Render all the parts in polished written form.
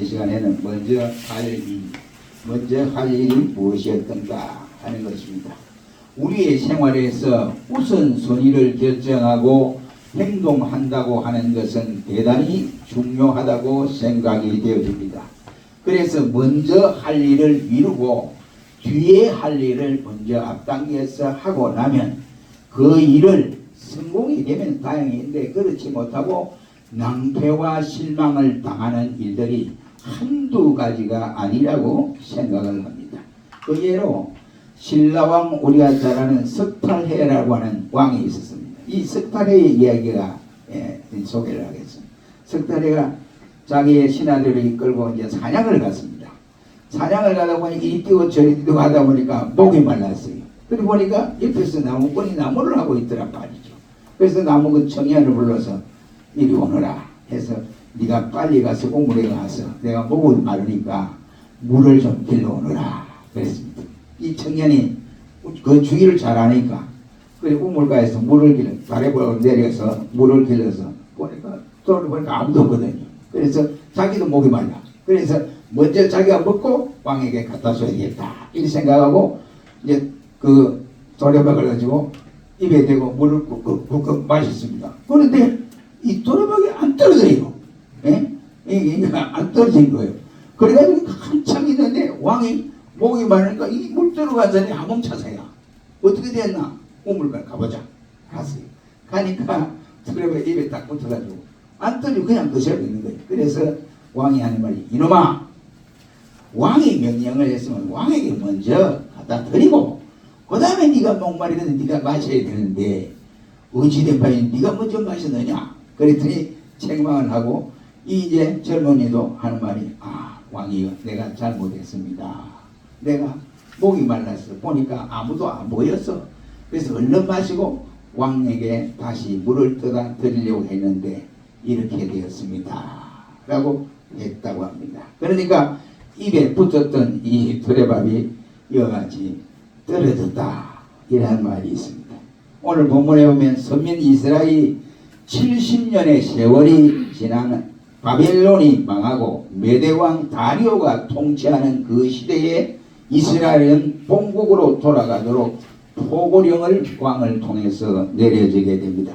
시간에는 먼저 할 일이 무엇이었던가 하는 것입니다. 우리의 생활에서 우선순위를 결정하고 행동한다고 하는 것은 대단히 중요하다고 생각이 되어집니다. 그래서 먼저 할 일을 미루고 뒤에 할 일을 먼저 앞당겨서 하고 나면 그 일을 성공이 되면 다행인데 그렇지 못하고 낭패와 실망을 당하는 일들이 한두 가지가 아니라고 생각을 합니다. 그 예로 신라왕 우리가 잘 아는 석탈해라고 하는 왕이 있었습니다. 이 석탈해의 이야기가 소개를 하겠습니다. 석탈해가 자기의 신하들을 이끌고 이제 사냥을 갔습니다. 사냥을 가다 보니 이리 뛰고 저리 뛰고 하다 보니까 목이 말랐어요. 그러고 보니까 옆에서 나무꾼이 나무를 하고 있더란 말이죠. 그래서 나무꾼 청년을 불러서 이리 오너라 해서 네가 빨리 가서 우물에 가서 내가 목을 마르니까 물을 좀 길러오너라 그랬습니다. 이 청년이 그 주위를 잘 아니까 그래 우물가에서 물을 길러 다리를 내려서 물을 길러서 보니까 돌아보니까 아무도 없거든요. 그래서 자기도 목이 말라. 그래서 먼저 자기가 먹고 왕에게 갖다 줘야겠다 이렇게 생각하고 이제 그 도려박을 가지고 입에 대고 물을 꾹꾹 마셨습니다. 그런데 이 도려박이 안 떨어져요. 예? 이게 안 떨어진 거예요. 그래가지고 한참 있는데 왕이 목이 마르니까 이 물 들어가자니 하몽차사야. 어떻게 됐나? 우물가 가보자. 갔어요. 가니까 도려박이 입에 딱 붙어가지고 안 떨어지고 그냥 드셔야 되는 거예요. 그래서 왕이 하는 말이 이놈아 왕이 명령을 했으면 왕에게 먼저 갖다 드리고 그 다음에 네가 목마르거든 네가 마셔야 되는데 어찌된 바에 네가 먼저 마셨느냐 그랬더니 책망을 하고 이제 젊은이도 하는 말이 왕이여 내가 잘못했습니다. 내가 목이 말랐어. 보니까 아무도 안 보였어. 그래서 얼른 마시고 왕에게 다시 물을 떠다 드리려고 했는데 이렇게 되었습니다 라고 했다고 합니다. 그러니까 입에 붙었던 이 도래밥이 여같이 떨어졌다 이라는 말이 있습니다. 오늘 본문에 보면 선민 이스라엘이 70년의 세월이 지나는 바벨론이 망하고 메대왕 다리오가 통치하는 그 시대에 이스라엘은 본국으로 돌아가도록 포고령을 왕을 통해서 내려지게 됩니다.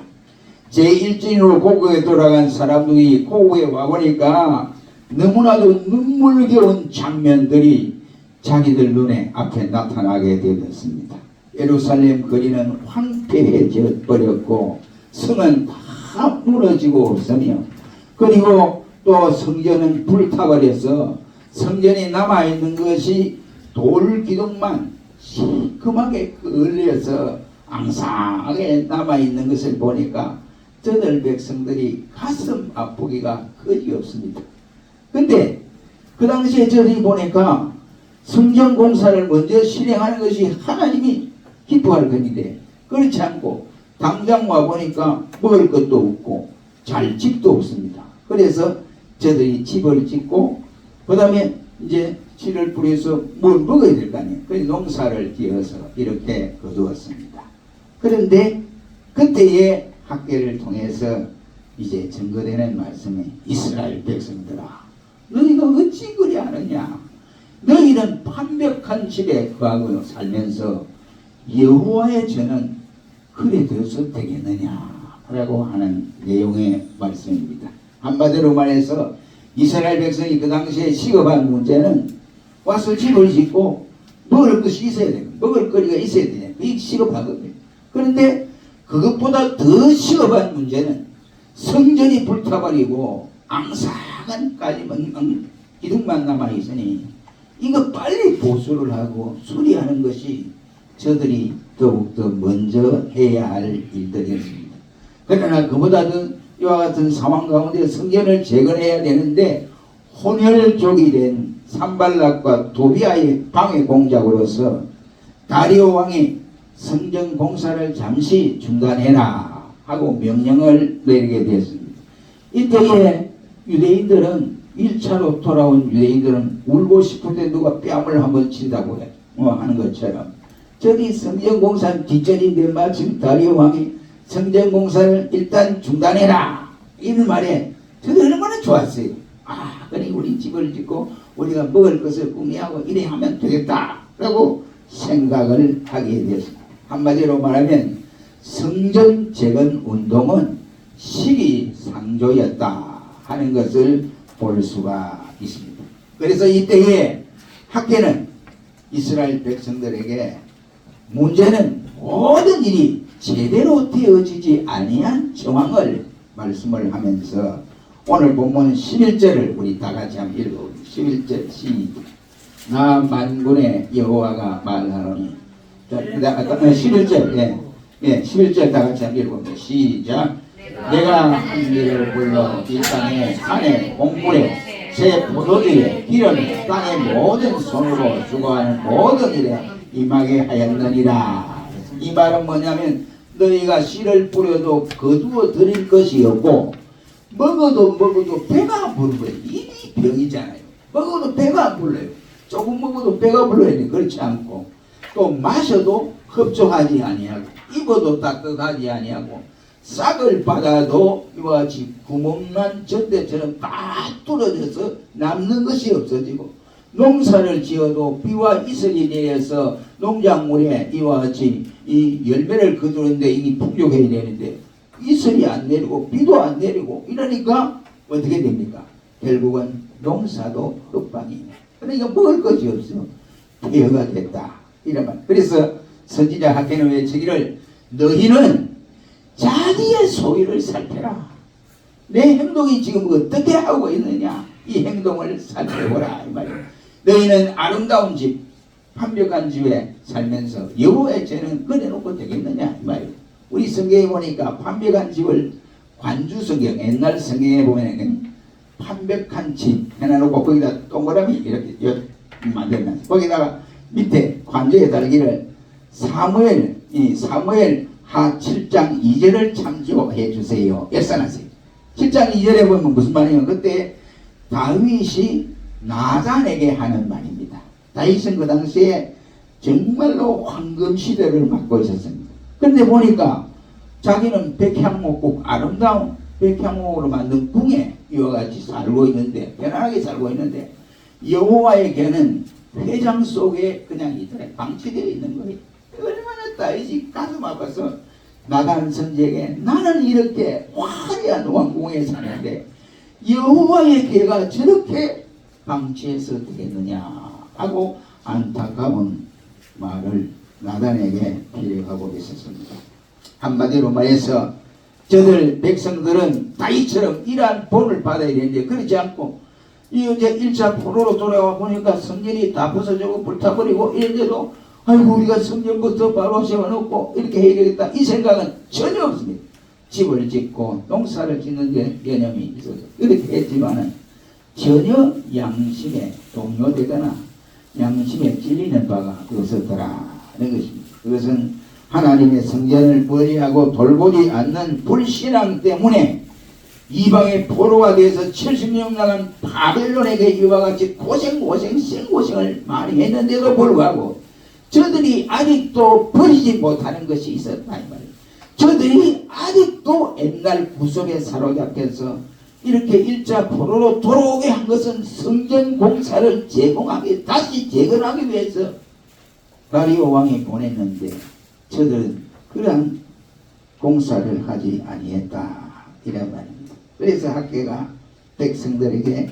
제1진으로 고국에 돌아간 사람들이 고국에 와보니까 너무나도 눈물겨운 장면들이 자기들 눈에 앞에 나타나게 되었습니다. 예루살렘 거리는 황폐해져 버렸고 성은 다 무너지고 없으며 그리고 또 성전은 불타버려서 성전이 남아있는 것이 돌 기둥만 시큼하게 끌려서 앙상하게 남아있는 것을 보니까 저들 백성들이 가슴 아프기가 거지없습니다. 근데 그 당시에 저들이 보니까 성전 공사를 먼저 실행하는 것이 하나님이 기뻐할 것인데 그렇지 않고 당장 와보니까 먹을 것도 없고 잘 집도 없습니다. 그래서 저들이 집을 짓고 그 다음에 이제 씨를 뿌려서 뭘 먹어야 될 거 아니에요. 그래서 농사를 지어서 이렇게 거두었습니다. 그런데 그때의 학계를 통해서 이제 증거되는 말씀이 이스라엘 백성들아 너희가 어찌 그리 하느냐 너희는 완벽한 집에 거하고 살면서 여호와의 전은 그래 되어서 되겠느냐 라고 하는 내용의 말씀입니다. 한마디로 말해서 이스라엘 백성이 그 당시에 시급한 문제는 와서 집을 짓고 먹을 것이 있어야 돼요. 먹을 거리가 있어야 돼요. 그게 시급하거든요. 그런데 그것보다 더 시급한 문제는 성전이 불타버리고 앙상한까지 기둥만 남아있으니 이거 빨리 보수를 하고 수리하는 것이 저들이 더욱더 먼저 해야 할 일들이었습니다. 그러나 그보다도 이와 같은 상황 가운데 성전을 재건해야 되는데 혼혈족이 된 산발락과 도비아의 방해 공작으로서 다리오 왕이 성전 공사를 잠시 중단해라 하고 명령을 내리게 되었습니다. 이때에 유대인들은 1차로 돌아온 유대인들은 울고 싶을 때 누가 뺨을 한번 친다고 하는 것처럼 저기 성전 공사 뒷전인데 마침 다리오 왕이 성전 공사를 일단 중단해라 이런 말에 저도 얼마나 좋았어요. 아, 그래 우리 집을 짓고 우리가 먹을 것을 구매하고 이래 하면 되겠다라고 생각을 하게 되었습니다. 한마디로 말하면 성전 재건 운동은 시기상조였다 하는 것을 볼 수가 있습니다. 그래서 이때에 학계는 이스라엘 백성들에게 문제는 모든 일이 제대로 되어지지 아니한 정황을 말씀을 하면서 오늘 본문 11절을 우리 다 같이 한번 읽어보겠습니다. 11절 시작. 나 만군의 여호와가 말하노니. 자, 11절 11절 다 같이 한번 읽어봅니다. 시작. 내가 한비를 불러 이 땅에 산에 몽물에 새 포도주에 기름에 땅의 모든 손으로 수고하는 모든 일에 임하게 하였느니라. 이 말은 뭐냐면 너희가 씨를 뿌려도 거두어 드릴 것이 없고 먹어도 배가 안 부른 거예요. 이미 병이잖아요. 먹어도 배가 안 불러요. 조금 먹어도 배가 불러야 돼. 그렇지 않고 또 마셔도 흡족하지 아니하고 입어도 따뜻하지 아니하고 싹을 받아도 이와 같이 구멍난 전대처럼 다 뚫어져서 남는 것이 없어지고 농사를 지어도 비와 이슬이 내려서 농작물에 이와 같이 이 열매를 거두는데 이게 풍족해야 되는데 이슬이 안 내리고 비도 안 내리고 이러니까 어떻게 됩니까? 결국은 농사도 흑방이네. 그러니까 먹을 것이 없어 폐허가 됐다 이런 말. 그래서 선지자 학개는 외치기를 너희는 자기의 소유를 살펴라. 내 행동이 지금 어떻게 하고 있느냐 이 행동을 살펴보라 이 말이에요. 너희는 아름다운 집 완벽한 집에 살면서 여호와의 죄는 꺼내놓고 되겠느냐 이 말이에요. 우리 성경에 보니까 완벽한 집을 관주 성경 옛날 성경에 보면 완벽한 집 해놔놓고 거기다 동그라미 이렇게 만들면서 거기다가 밑에 관주에 달기를 사무엘 하 7장 2절을 참조해 주세요. 역사하세요. 7장 2절에 보면 무슨 말이냐면 그때 다윗이 나단에게 하는 말입니다. 다윗은 그 당시에 정말로 황금 시대를 맞고 있었습니다. 그런데 보니까 자기는 백향목국 아름다운 백향목으로 만든 궁에 이와 같이 살고 있는데 편안하게 살고 있는데 여호와에게는 회장 속에 그냥 있더래 방치되어 있는 거예요. 얼마나 다윗이 가슴 아파서 나단 선지에게 나는 이렇게 화려한 왕궁에 사는데 여호와의 궤가 저렇게 방치해서 되겠느냐 하고 안타까운 말을 나단에게 피력하고 있었습니다. 한마디로 말해서 저들 백성들은 다윗처럼 이러한 본을 받아야 되는데 그렇지 않고 이제 1차 포로로 돌아와 보니까 성전이 다 벗어지고 불타버리고 이런데도 아이고 우리가 성전부터 바로 세워놓고 이렇게 해야 되겠다 이 생각은 전혀 없습니다. 집을 짓고 농사를 짓는 데 개념이 있어서 이렇게 했지만은 전혀 양심에 동요되거나 양심에 찔리는 바가 없었더라 하는 것입니다. 그것은 하나님의 성전을 버리하고 돌보지 않는 불신앙 때문에 이방의 포로가 돼서 70년 나간 바벨론에게 이와 같이 생고생을 많이 했는데도 불구하고 저들이 아직도 버리지 못하는 것이 있었다 이 말이에요. 저들이 아직도 옛날 구속에 사로잡혀서 이렇게 1차 포로로 돌아오게 한 것은 성전 공사를 제공하기 다시 재건하기 위해서 다리오 왕이 보냈는데 저들은 그러한 공사를 하지 아니했다 이런 말입니다. 그래서 학계가 백성들에게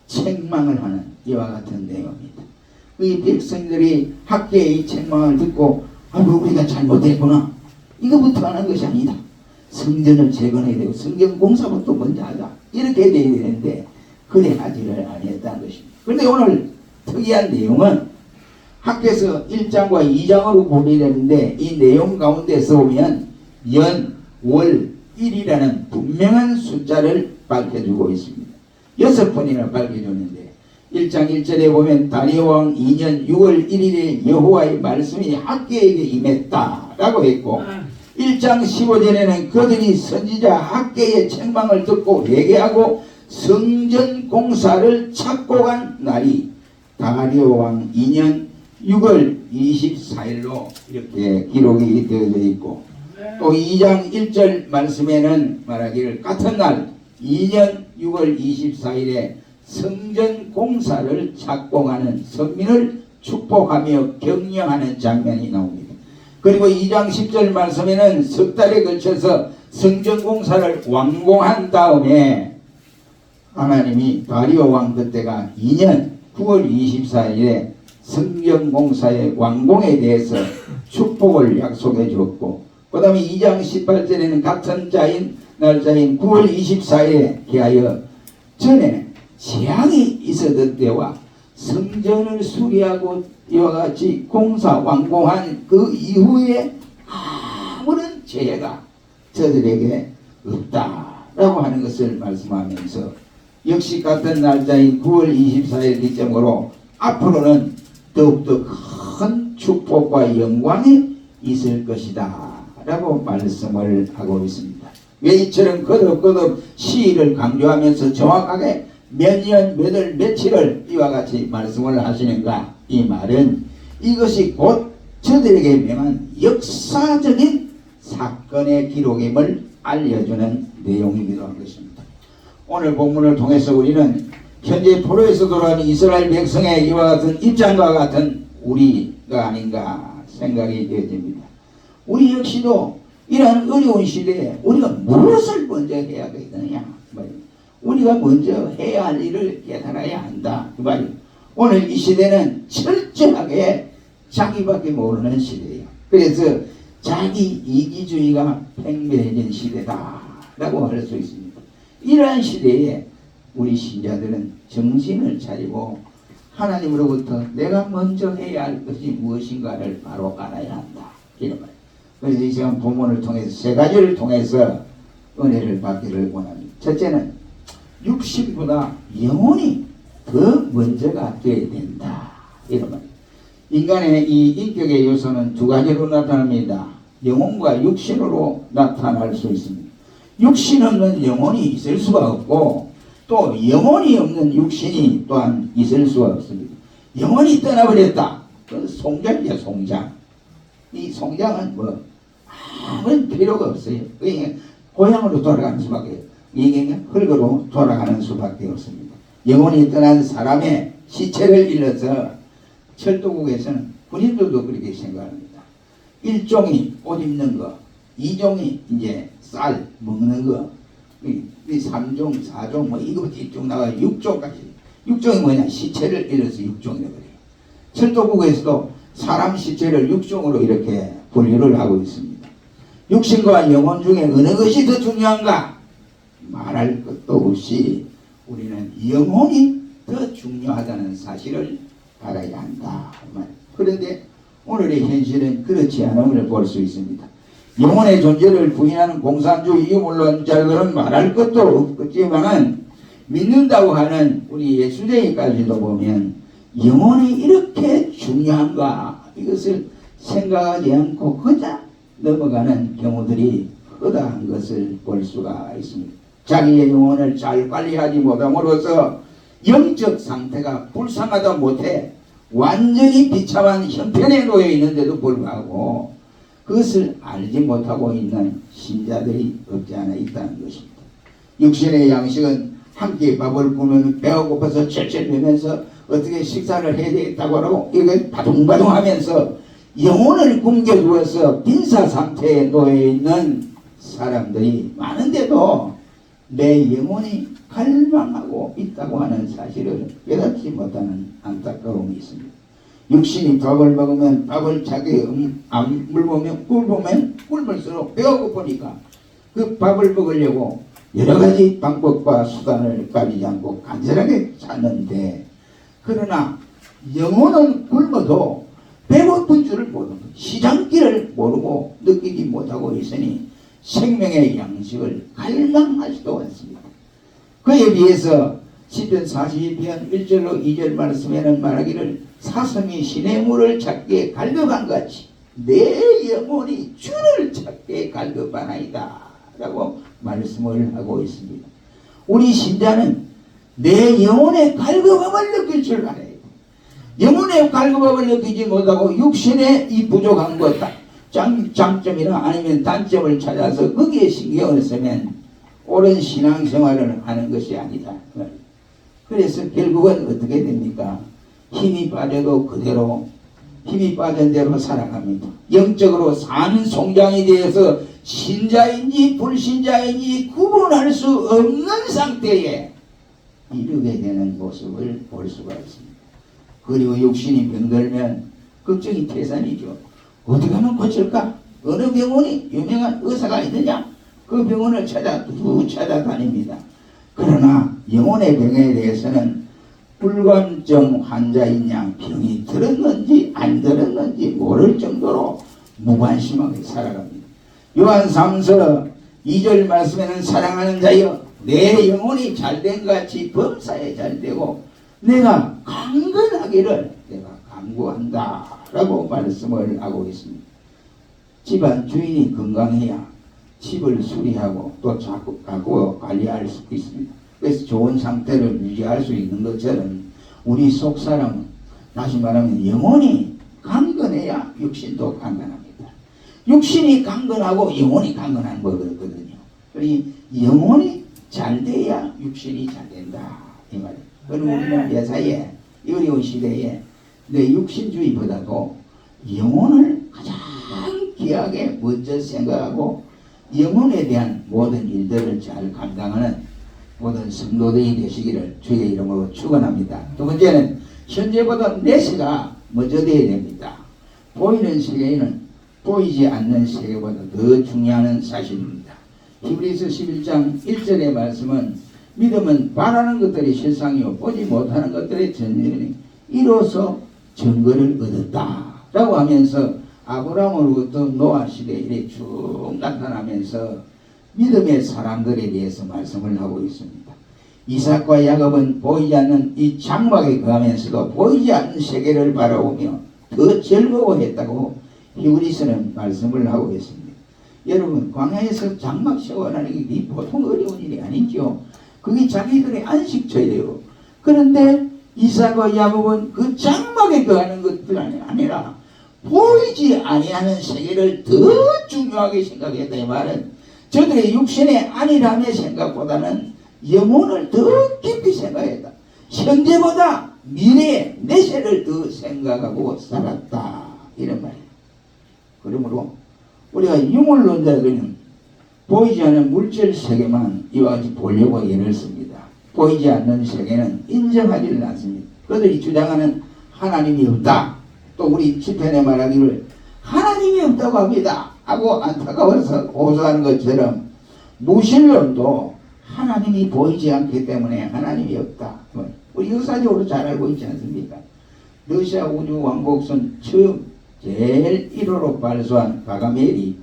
책망을 하는 이와 같은 내용입니다. 이 백성들이 학계의 책망을 듣고 우리가 잘못했구나 이거부터 하는 것이 아니다. 성전을 재건해야 되고 성전 공사부터 먼저 하자 이렇게 돼야 되는데 그래 하지를 아니했다는 것입니다. 그런데 오늘 특이한 내용은 학계에서 1장과 2장으로 구별되는데 이 내용 가운데서 보면 연, 월, 일이라는 분명한 숫자를 밝혀주고 있습니다. 6번이나 밝혀주는데 1장 1절에 보면 다리오 왕 2년 6월 1일에 여호와의 말씀이 학계에게 임했다라고 했고 1장 15절에는 그들이 선지자 학계의 책망을 듣고 회개하고 성전 공사를 찾고 간 날이 다리오 왕 2년 6월 24일로 이렇게 기록이 되어져 있고 또 2장 1절 말씀에는 말하기를 같은 날 2년 6월 24일에 성전 공사를 착공하는 선민을 축복하며 격려하는 장면이 나옵니다. 그리고 2장 10절 말씀에는 석 달에 걸쳐서 성전 공사를 완공한 다음에 하나님이 다리오 왕 그때가 2년 9월 24일에 성전 공사의 완공에 대해서 축복을 약속해 주었고, 그 다음에 2장 18절에는 같은 날짜인 9월 24일에 대하여 전에 재앙이 있었던 때와 성전을 수리하고 이와 같이 공사 완공한 그 이후에 아무런 죄가 저들에게 없다라고 하는 것을 말씀하면서, 역시 같은 날짜인 9월 24일 기점으로 앞으로는 더욱더 큰 축복과 영광이 있을 것이다 라고 말씀을 하고 있습니다. 왜 이처럼 거듭거듭 시일을 강조하면서 정확하게 몇 년, 몇 월, 며칠을 이와 같이 말씀을 하시는가? 이 말은 이것이 곧 저들에게 명한 역사적인 사건의 기록임을 알려주는 내용이기도 한 것입니다. 오늘 본문을 통해서 우리는 현재 포로에서 돌아오는 이스라엘 백성의 이와 같은 입장과 같은 우리가 아닌가 생각이 되어집니다. 우리 역시도 이러한 어려운 시대에 우리가 무엇을 먼저 해야 되느냐, 우리가 먼저 해야 할 일을 깨달아야 한다, 그 말이에요. 오늘 이 시대는 철저하게 자기밖에 모르는 시대예요. 그래서 자기 이기주의가 팽배해진 시대다라고 할 수 있습니다. 이러한 시대에 우리 신자들은 정신을 차리고 하나님으로부터 내가 먼저 해야 할 것이 무엇인가를 바로 알아야 한다, 이런 말이에요. 그래서 이 시간 본문을 통해서 세 가지를 통해서 은혜를 받기를 원합니다. 첫째는 육신보다 영혼이 더 먼저가 되어야 된다, 이런 말이에요. 인간의 이 인격의 요소는 두 가지로 나타납니다. 영혼과 육신으로 나타날 수 있습니다. 육신 없는 영혼이 있을 수가 없고, 또 영혼이 없는 육신이 또한 있을 수가 없습니다. 영혼이 떠나버렸다, 그건 송장이야, 송장. 이 송장은 아무런 필요가 없어요. 그냥 고향으로 돌아가는 수밖에, 이게 흙으로 돌아가는 수밖에 없습니다. 영혼이 떠난 사람의 시체를 일러서 철도국에서는 군인들도 그렇게 생각합니다. 1종이 옷 입는 거, 2종이 이제 쌀 먹는 거, 3종, 4종, 이거부터 이쪽 나가 6종까지. 6종이 뭐냐? 시체를 일러서 6종이라고 그래요. 철도국에서도 사람 시체를 6종으로 이렇게 분류를 하고 있습니다. 육신과 영혼 중에 어느 것이 더 중요한가? 말할 것도 없이 우리는 영혼이 더 중요하다는 사실을 알아야 한다. 그런데 오늘의 현실은 그렇지 않음을 볼 수 있습니다. 영혼의 존재를 부인하는 공산주의 유물론 자들은 말할 것도 없지만 믿는다고 하는 우리 예수쟁이까지도 보면 영혼이 이렇게 중요한가, 이것을 생각하지 않고 그냥 넘어가는 경우들이 허다한 것을 볼 수가 있습니다. 자기의 영혼을 잘 관리하지 못함으로써 영적 상태가 불쌍하다 못해 완전히 비참한 형편에 놓여 있는데도 불구하고 그것을 알지 못하고 있는 신자들이 없지 않아 있다는 것입니다. 육신의 양식은 함께 밥을 굶으면 배가 고파서 철철 매면서 어떻게 식사를 해야 되겠다고 하고 이걸 바둥바둥 하면서 영혼을 굶겨주어서 빈사 상태에 놓여 있는 사람들이 많은데도 내 영혼이 갈망하고 있다고 하는 사실을 깨닫지 못하는 안타까움이 있습니다. 육신이 밥을 먹으면 밥을 자기 안 물으면 굶으면 굶을수록 배가 고프니까 그 밥을 먹으려고 여러 가지 방법과 수단을 가리지 않고 간절하게 찾는데, 그러나 영혼은 굶어도 배고픈 줄을 모르고 시장길을 모르고 느끼지 못하고 있으니 생명의 양식을 갈망하지도 않습니다. 그에 비해서 시편 42편 1절로 2절 말씀에는 말하기를 사슴이 시냇물을 찾기에 갈급한 같이 내 영혼이 주를 찾기에 갈급하나이다 라고 말씀을 하고 있습니다. 우리 신자는 내 영혼의 갈급함을 느낄 줄 알아야 돼요. 영혼의 갈급함을 느끼지 못하고 육신의 이 부족한 것, 장점이나 아니면 단점을 찾아서 거기에 신경을 쓰면 옳은 신앙생활을 하는 것이 아니다. 그래서 결국은 어떻게 됩니까? 힘이 빠져도 그대로 힘이 빠진 대로 살아갑니다. 영적으로 사는 송장이 되어서 신자인지 불신자인지 구분할 수 없는 상태에 이르게 되는 모습을 볼 수가 있습니다. 그리고 육신이 병들면 걱정이 태산이죠. 어떻게 하면 고칠까? 어느 병원이 유명한 의사가 있느냐? 그 병원을 찾아다닙니다. 그러나 영혼의 병에 대해서는 불감증 환자인 양 병이 들었는지 안 들었는지 모를 정도로 무관심하게 살아갑니다. 요한 3서 2절 말씀에는 사랑하는 자여 내 영혼이 잘된 같이 범사에 잘되고 내가 강건하기를 내가 간구한다 라고 말씀을 하고 있습니다. 집안 주인이 건강해야 집을 수리하고 또 자꾸 관리할 수 있습니다. 그래서 좋은 상태를 유지할 수 있는 것처럼 우리 속 사람은 다시 말하면 영혼이 강건해야 육신도 강건합니다. 육신이 강건하고 영혼이 강건한 거거든요. 그러니 영혼이 잘 돼야 육신이 잘 된다 이 말이에요. 그럼 우리는 예사에 어려운 시대에 내 육신주의보다도 영혼을 가장 귀하게 먼저 생각하고 영혼에 대한 모든 일들을 잘 감당하는 모든 성도들이 되시기를 주의 이름으로 축원합니다. 두 번째는 현재보다 내세가 먼저 되어야 됩니다. 보이는 세계는 보이지 않는 세계보다 더 중요한 사실입니다. 히브리서 11장 1절의 말씀은 믿음은 바라는 것들이 실상이요 보지 못하는 것들의 전율이니 이로써 증거를 얻었다 라고 하면서 아브라함으로부터 노아 시대에 이래 쭉 나타나면서 믿음의 사람들에 대해서 말씀을 하고 있습니다. 이삭과 야곱은 보이지 않는 이 장막에 거하면서도 보이지 않는 세계를 바라보며 더 즐거워했다고 히브리서는 말씀을 하고 있습니다. 여러분 광야에서 장막 세워나는 게 보통 어려운 일이 아니죠. 그게 자기들의 안식처예요. 그런데 이삭과 야곱은 그 장막에 거하는 것들 아니라 보이지 아니하는 세계를 더 중요하게 생각했다 이 말은 저들의 육신의 안일함의 생각보다는 영혼을 더 깊이 생각했다. 현재보다 미래의 내세를 더 생각하고 살았다 이런 말이에요. 그러므로 우리가 유물론자들은 보이지 않는 물질 세계만 이와 같이 보려고 예를 씁니다. 보이지 않는 세계는 인정하지는 않습니다. 그들이 주장하는 하나님이 없다. 또 우리 시편에 말하기를 하나님이 없다고 합니다 하고 안타까워서 호소하는 것처럼 무신론도 하나님이 보이지 않기 때문에 하나님이 없다. 우리 역사적으로 잘 알고 있지 않습니까? 러시아 우주왕복선 처음 제일 1호로 발사한 가가멜이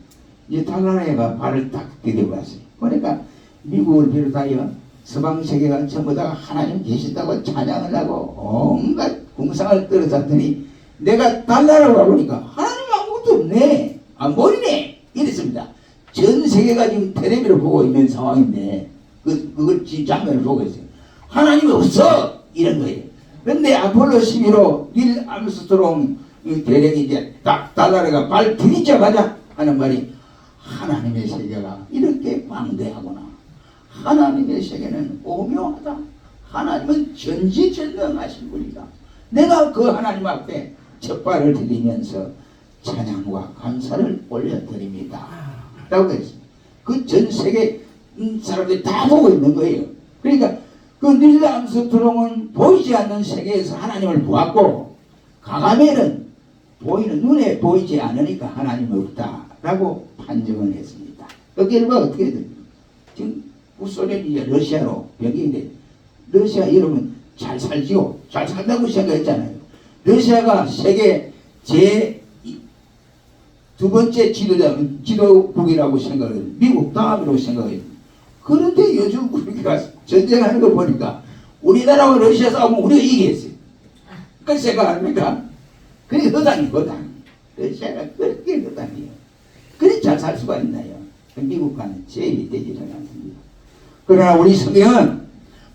이제 달나라에가 발을 딱 디뎌봤어요. 그러니까 미국을 비롯하여 서방 세계가 전부 다 하나님 계신다고 찬양을 하고 온갖 궁상을 떨어졌더니 내가 달나라로 가보니까 하나님 아무것도 없네. 안 보이네. 이랬습니다. 전 세계가 지금 텔레비를 보고 있는 상황인데 그걸 장면을 보고 있어요. 하나님이 없어. 이런 거예요. 그런데 아폴로 11호 닐 암스트롱 대령이 이제 딱 달나라가 발 들이자마자 하는 말이 하나님의 세계가 이렇게 광대하구나. 하나님의 세계는 오묘하다. 하나님은 전지전능하신 분이다. 내가 그 하나님 앞에 첫 발을 들이면서 찬양과 감사를 올려드립니다 라고 했습니다. 그 전 세계 사람들이 다 보고 있는 거예요. 그러니까 그 닐 암스트롱은 보이지 않는 세계에서 하나님을 보았고 가가멜은 보이는 눈에 보이지 않으니까 하나님이 없다 라고 판정을 했습니다. 그 결과 어떻게 됩니까? 지금 북소련이 이제 러시아로 변경돼. 러시아 여러분 잘 살지요? 잘 산다고 생각했잖아요. 러시아가 세계 제 두 번째 지도국이라고 생각해요. 미국 다음으로 생각해요. 그런데 요즘 우리가 전쟁하는 거 보니까 우리나라와 러시아 싸우면 우리가 이기겠어요. 그 생각 아닙니까? 그게 허당이에요. 허당. 러시아가 그렇게 허당이에요. 그래 잘 살 수가 있나요? 미국과는 제일이 되지는 않습니다. 그러나 우리 성경은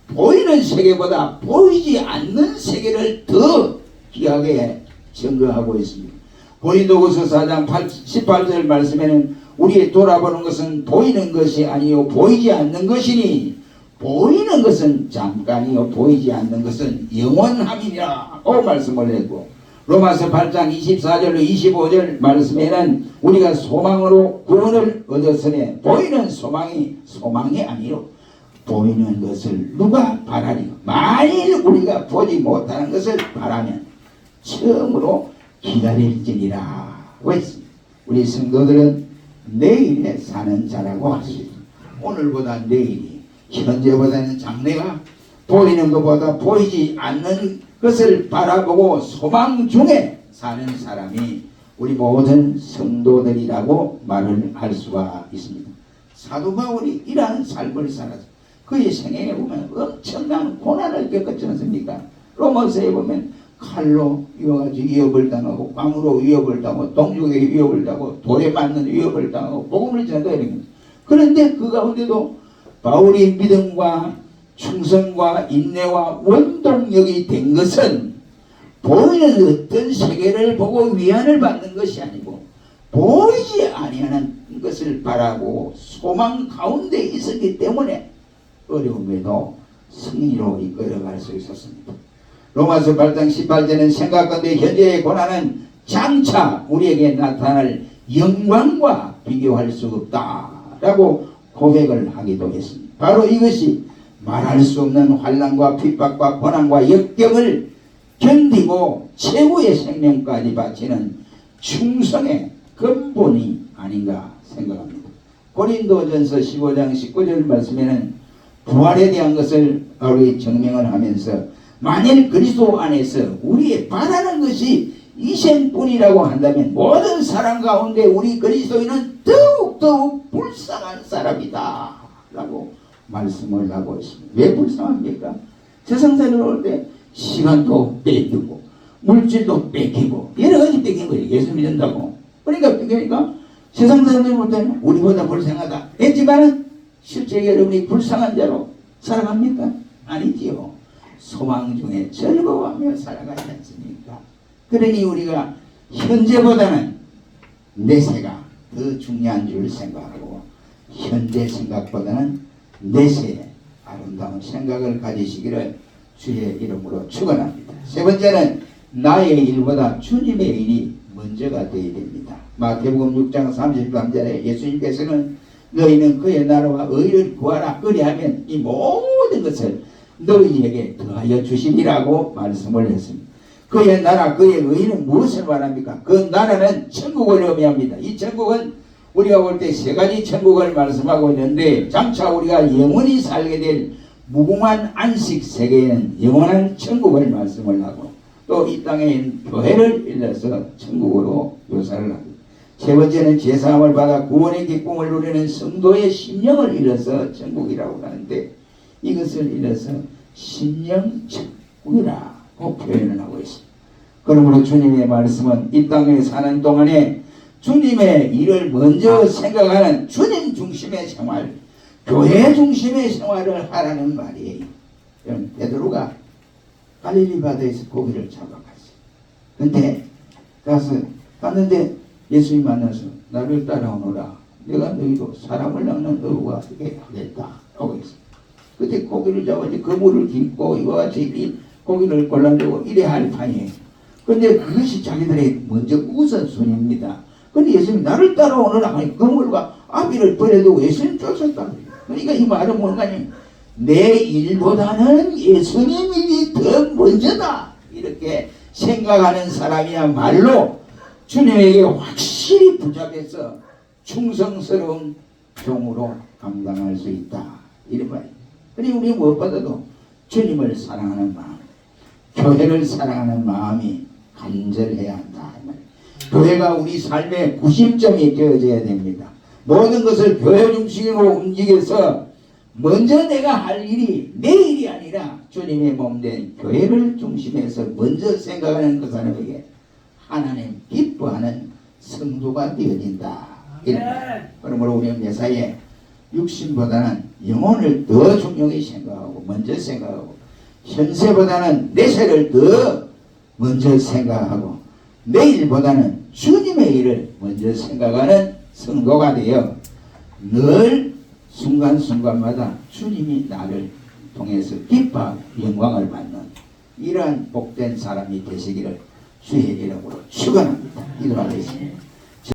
보이는 세계보다 보이지 않는 세계를 더 귀하게 증거하고 있습니다. 고린도후서 4장 18절 말씀에는 우리의 돌아보는 것은 보이는 것이 아니요 보이지 않는 것이니 보이는 것은 잠깐이요 보이지 않는 것은 영원함이라고 말씀을 했고, 로마서 8장 24절로 25절 말씀에는 우리가 소망으로 구원을 얻었으니 보이는 소망이 아니요 보이는 것을 누가 바라리요. 만일 우리가 보지 못하는 것을 바라면 처음으로 기다릴지니라 했습니다. 우리 성도들은 내일에 사는 자라고 할 수 있습니다. 오늘보다 내일이, 현재보다는 장래가, 보이는 것보다 보이지 않는 것을 바라보고 소망 중에 사는 사람이 우리 모든 성도들이라고 말을 할 수가 있습니다. 사도 바울이 이러한 삶을 살았습니다. 그의 생애에 보면 엄청난 고난을 겪었지 않습니까? 로마서에 보면 칼로 이어가지고 위협을 당하고, 광으로 위협을 당하고, 동족에 위협을 당하고, 돌에 맞는 위협을 당하고, 복음을 전하다 이런 겁니다. 그런데 그 가운데도 바울이 믿음과 충성과 인내와 원동력이 된 것은 보이는 어떤 세계를 보고 위안을 받는 것이 아니고 보이지 아니하는 것을 바라고 소망 가운데 있었기 때문에 어려움에도 승리로 이끌어갈 수 있었습니다. 로마서 8장 18절은 생각건대 현재의 고난은 장차 우리에게 나타날 영광과 비교할 수 없다라고 고백을 하기도 했습니다. 바로 이것이 말할 수 없는 환난과 핍박과 고난과 역경을 견디고 최고의 생명까지 바치는 충성의 근본이 아닌가 생각합니다. 고린도전서 15장 19절 말씀에는 부활에 대한 것을 바울이 증명을 하면서 만일 그리스도 안에서 우리의 바라는 것이 이생뿐이라고 한다면 모든 사람 가운데 우리 그리스도인은 더욱 불쌍한 사람이다 라고 말씀을 하고 있습니다. 왜 불쌍합니까? 세상살이를 올 때 시간도 뺏기고 물질도 뺏기고 여러 가지 뺏긴 거예요. 예수 믿는다고. 그러니까 세상 사람들이 볼 때는 우리보다 불쌍하다 했지만은 실제 여러분이 불쌍한 자로 살아갑니까? 아니지요. 소망 중에 즐거워하며 살아가지 않습니까? 그러니 우리가 현재보다는 내세가 더 중요한 줄 생각하고 현재 생각보다는 내세의 아름다운 생각을 가지시기를 주의 이름으로 축원합니다. 세 번째는 나의 일보다 주님의 일이 먼저가 되어야 됩니다. 마태복음 6장 33절에 예수님께서는 너희는 그의 나라와 의를 구하라 그리하면 이 모든 것을 너희에게 더하여 주시리라고 말씀을 했습니다. 그의 나라, 그의 의는 무엇을 말합니까? 그 나라는 천국을 의미합니다. 이 천국은 우리가 볼 때 세 가지 천국을 말씀하고 있는데 장차 우리가 영원히 살게 될 무궁한 안식 세계에는 영원한 천국을 말씀을 하고 또 이 땅에 교회를 일러서 천국으로 묘사를 합니다. 세 번째는 제사함을 받아 구원의 기쁨을 누리는 성도의 심령을 일러서 천국이라고 하는데 이것을 일러서 심령천국이라고 표현을 하고 있습니다. 그러므로 주님의 말씀은 이 땅에 사는 동안에 주님의 일을 먼저 생각하는 주님 중심의 생활, 교회 중심의 생활을 하라는 말이에요. 베드로가 갈릴리 바다에서 고기를 잡아갔어요. 근데 갔는데 예수님 만나서 나를 따라오너라. 내가 너희도 사람을 낚는 어부가 되게 하겠다. 하고 있어요. 그때 고기를 잡아서 그물을 깃고 이와 같이 고기를 골라내고 이래야 할 판이에요. 근데 그것이 자기들의 먼저 우선순위입니다. 근데 예수님이 나를 따라오너라 하니 그물과 아비를 버려두고 예수님 쫓았다. 그러니까 이 말은 뭔가요? 내 일보다는 예수님 일이 더 먼저다. 이렇게 생각하는 사람이야말로 주님에게 확실히 붙잡혀서 충성스러운 종으로 감당할 수 있다. 이런 말이에요. 그리고 우리 무엇보다도 주님을 사랑하는 마음, 교회를 사랑하는 마음이 간절해야 한다. 교회가 우리 삶의 구심점이 되어져야 됩니다. 모든 것을 교회 중심으로 움직여서 먼저 내가 할 일이 내 일이 아니라 주님의 몸된 교회를 중심해서 먼저 생각하는 그 사람에게 하나님 기뻐하는 성도가 되어진다. 그러므로 우리는 매사에 육신보다는 영혼을 더 중요히 생각하고 먼저 생각하고 현세보다는 내세를 더 먼저 생각하고 내일보다는 주님의 일을 먼저 생각하는 성도가 되어 늘 순간순간마다 주님이 나를 통해서 기뻐 영광을 받는 이러한 복된 사람이 되시기를 주의 이름으로 축원합니다. 기도하겠습니다.